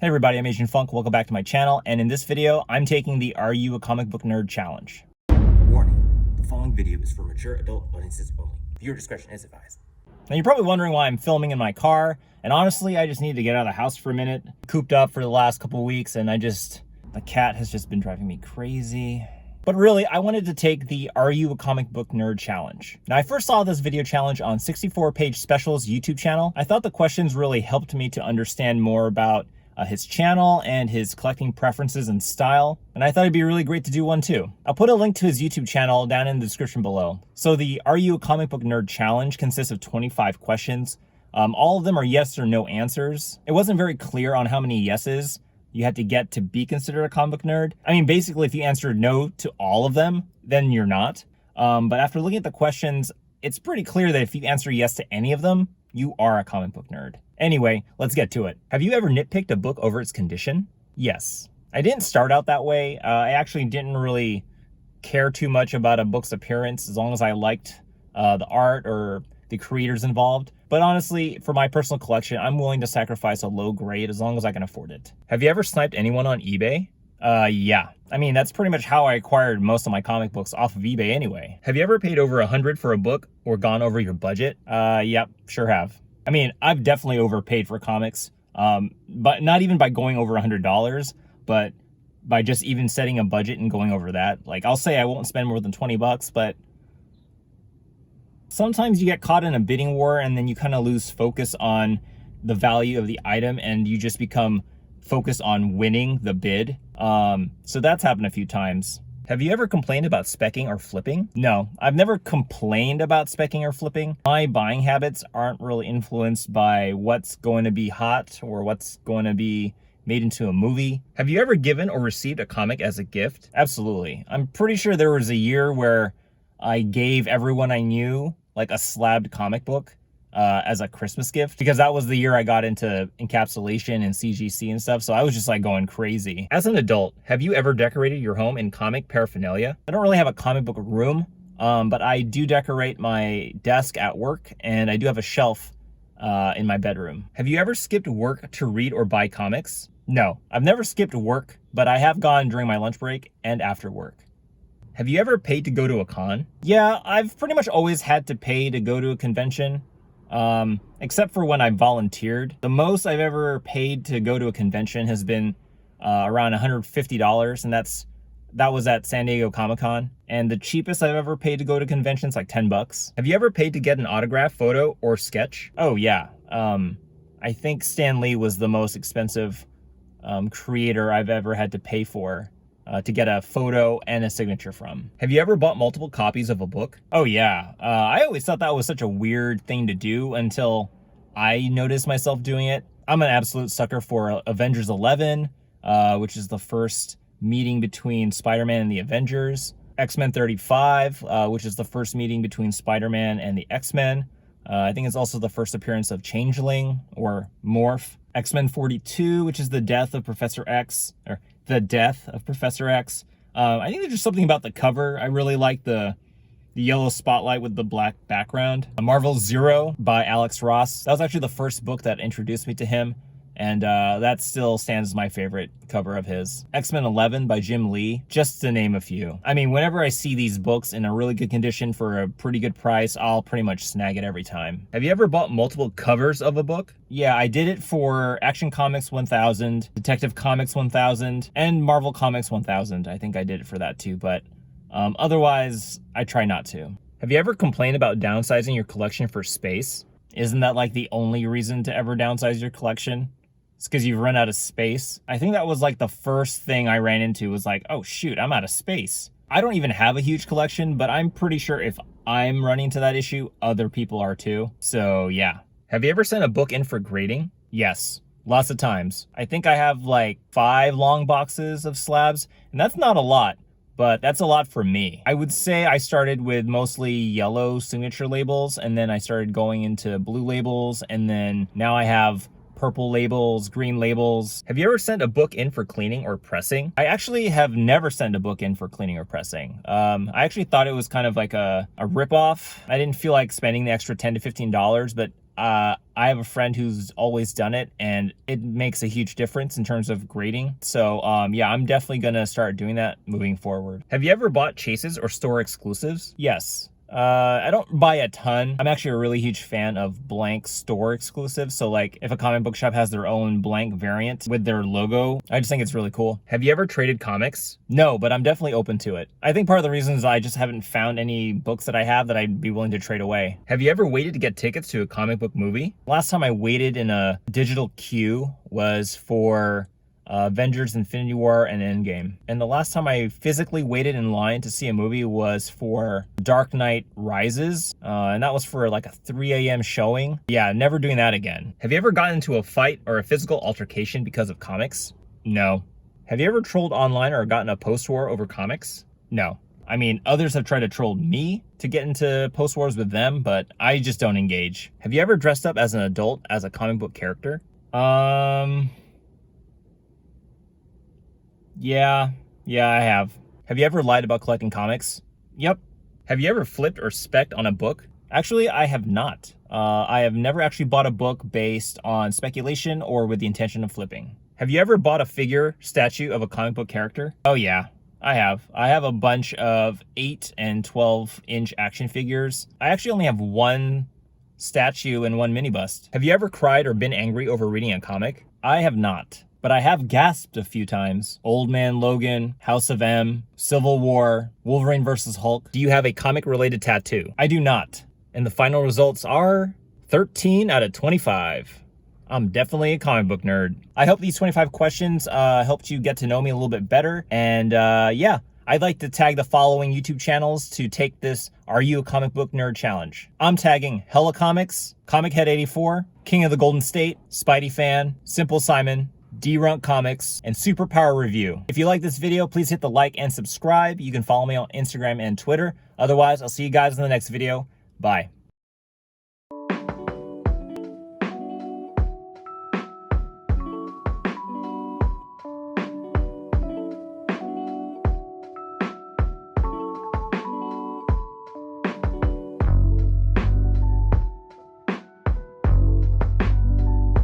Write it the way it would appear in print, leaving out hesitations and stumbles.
Hey everybody, I'm Asian Funk. Welcome back to my channel, and in this video, I'm taking the Are You a Comic Book Nerd challenge. Warning, the following video is for mature adult audiences only. Viewer discretion is advised. Now you're probably wondering why I'm filming in my car, and honestly, I just needed to get out of the house for a minute. Cooped up for the last couple weeks, and the cat has just been driving me crazy. But really, I wanted to take the Are You a Comic Book Nerd challenge. Now, I first saw this video challenge on 64-Page Specials YouTube channel. I thought the questions really helped me to understand more about his channel and his collecting preferences and style, and I thought it'd be really great to do one too. I'll put a link to his YouTube channel down in the description below. So the Are You a Comic Book Nerd challenge consists of 25 questions. All of them are yes or no answers. It wasn't very clear on how many yeses you had to get to be considered a comic book nerd. I mean, basically, if you answered no to all of them, then you're not. But after looking at the questions, it's pretty clear that if you answer yes to any of them, you are a comic book nerd. Anyway, let's get to it. Have you ever nitpicked a book over its condition? Yes. I didn't start out that way. I actually didn't really care too much about a book's appearance as long as I liked the art or the creators involved. But honestly, for my personal collection, I'm willing to sacrifice a low grade as long as I can afford it. Have you ever sniped anyone on eBay? Yeah. I mean, that's pretty much how I acquired most of my comic books, off of eBay anyway. Have you ever paid over $100 for a book or gone over your budget? Yep, sure have. I mean, I've definitely overpaid for comics, but not even by going over $100, but by just even setting a budget and going over that. Like, I'll say I won't spend more than 20 bucks, but sometimes you get caught in a bidding war and then you kind of lose focus on the value of the item and you just become focused on winning the bid. So that's happened a few times. Have you ever complained about speccing or flipping? No, I've never complained about speccing or flipping. My buying habits aren't really influenced by what's going to be hot or what's going to be made into a movie. Have you ever given or received a comic as a gift? Absolutely. I'm pretty sure there was a year where I gave everyone I knew like a slabbed comic book as a Christmas gift, because that was the year I got into encapsulation and CGC and stuff, so I was just like going crazy. As an adult, have you ever decorated your home in comic paraphernalia? I don't really have a comic book room, but I do decorate my desk at work, and I do have a shelf in my bedroom. Have you ever skipped work to read or buy comics? No, I've never skipped work, but I have gone during my lunch break and after work. Have you ever paid to go to a con? Yeah, I've pretty much always had to pay to go to a convention. Except for when I volunteered. The most I've ever paid to go to a convention has been around $150, and that was at San Diego Comic-Con. And the cheapest I've ever paid to go to conventions like 10 bucks. Have you ever paid to get an autograph, photo, or sketch? Oh yeah. I think Stan Lee was the most expensive creator I've ever had to pay for to get a photo and a signature from. Have you ever bought multiple copies of a book? Oh yeah. I always thought that was such a weird thing to do until I noticed myself doing it. I'm an absolute sucker for Avengers 11, which is the first meeting between Spider-Man and the Avengers. X-Men 35, which is the first meeting between Spider-Man and the X-Men. I think it's also the first appearance of Changeling or Morph. X-Men 42, which is the death of Professor X, or the death of Professor X. I think there's just something about the cover. I really like the yellow spotlight with the black background. Marvel Zero by Alex Ross. That was actually the first book that introduced me to him, and that still stands as my favorite cover of his. X-Men 11 by Jim Lee, just to name a few. I mean, whenever I see these books in a really good condition for a pretty good price, I'll pretty much snag it every time. Have you ever bought multiple covers of a book? Yeah, I did it for Action Comics 1000, Detective Comics 1000, and Marvel Comics 1000. I think I did it for that too, but otherwise, I try not to. Have you ever complained about downsizing your collection for space? Isn't that like the only reason to ever downsize your collection? It's because you've run out of space. I think that was like the first thing I ran into was like, oh shoot, I'm out of space. I don't even have a huge collection, but I'm pretty sure if I'm running into that issue, other people are too. So yeah. Have you ever sent a book in for grading? Yes, lots of times. I think I have like 5 long boxes of slabs, and that's not a lot, but that's a lot for me. I would say I started with mostly yellow signature labels, and then I started going into blue labels, and then now I have purple labels, green labels. Have you ever sent a book in for cleaning or pressing? I actually have never sent a book in for cleaning or pressing. I actually thought it was kind of like a ripoff. I didn't feel like spending the extra $10 to $15, but I have a friend who's always done it, and it makes a huge difference in terms of grading. So yeah, I'm definitely gonna start doing that moving forward. Have you ever bought chases or store exclusives? Yes. I don't buy a ton. I'm actually a really huge fan of blank store exclusives. So like if a comic book shop has their own blank variant with their logo, I just think it's really cool. Have you ever traded comics? No, but I'm definitely open to it. I think part of the reason is I just haven't found any books that I have that I'd be willing to trade away. Have you ever waited to get tickets to a comic book movie? Last time I waited in a digital queue was for Avengers Infinity War and Endgame. And the last time I physically waited in line to see a movie was for Dark Knight Rises. And that was for like a 3 a.m. showing. Yeah, never doing that again. Have you ever gotten into a fight or a physical altercation because of comics? No. Have you ever trolled online or gotten a post war over comics? No. I mean, others have tried to troll me to get into post wars with them, but I just don't engage. Have you ever dressed up as an adult as a comic book character? Yeah, I have. Have you ever lied about collecting comics? Yep. Have you ever flipped or specced on a book? Actually, I have not. I have never actually bought a book based on speculation or with the intention of flipping. Have you ever bought a figure statue of a comic book character? Oh yeah, I have. I have a bunch of 8 and 12-inch action figures. I actually only have one statue and one mini bust. Have you ever cried or been angry over reading a comic? I have not. But I have gasped a few times. Old Man Logan, House of M, Civil War, Wolverine vs. Hulk. Do you have a comic-related tattoo? I do not. And the final results are 13 out of 25. I'm definitely a comic book nerd. I hope these 25 questions helped you get to know me a little bit better. And yeah, I'd like to tag the following YouTube channels to take this Are You a Comic Book Nerd challenge. I'm tagging Hella Comics, Comic Head 84, King of the Golden State, Spidey Fan, Simple Simon, D-Runk Comics, and Superpower Review. If you like this video, please hit the like and subscribe. You can follow me on Instagram and Twitter. Otherwise, I'll see you guys in the next video. Bye.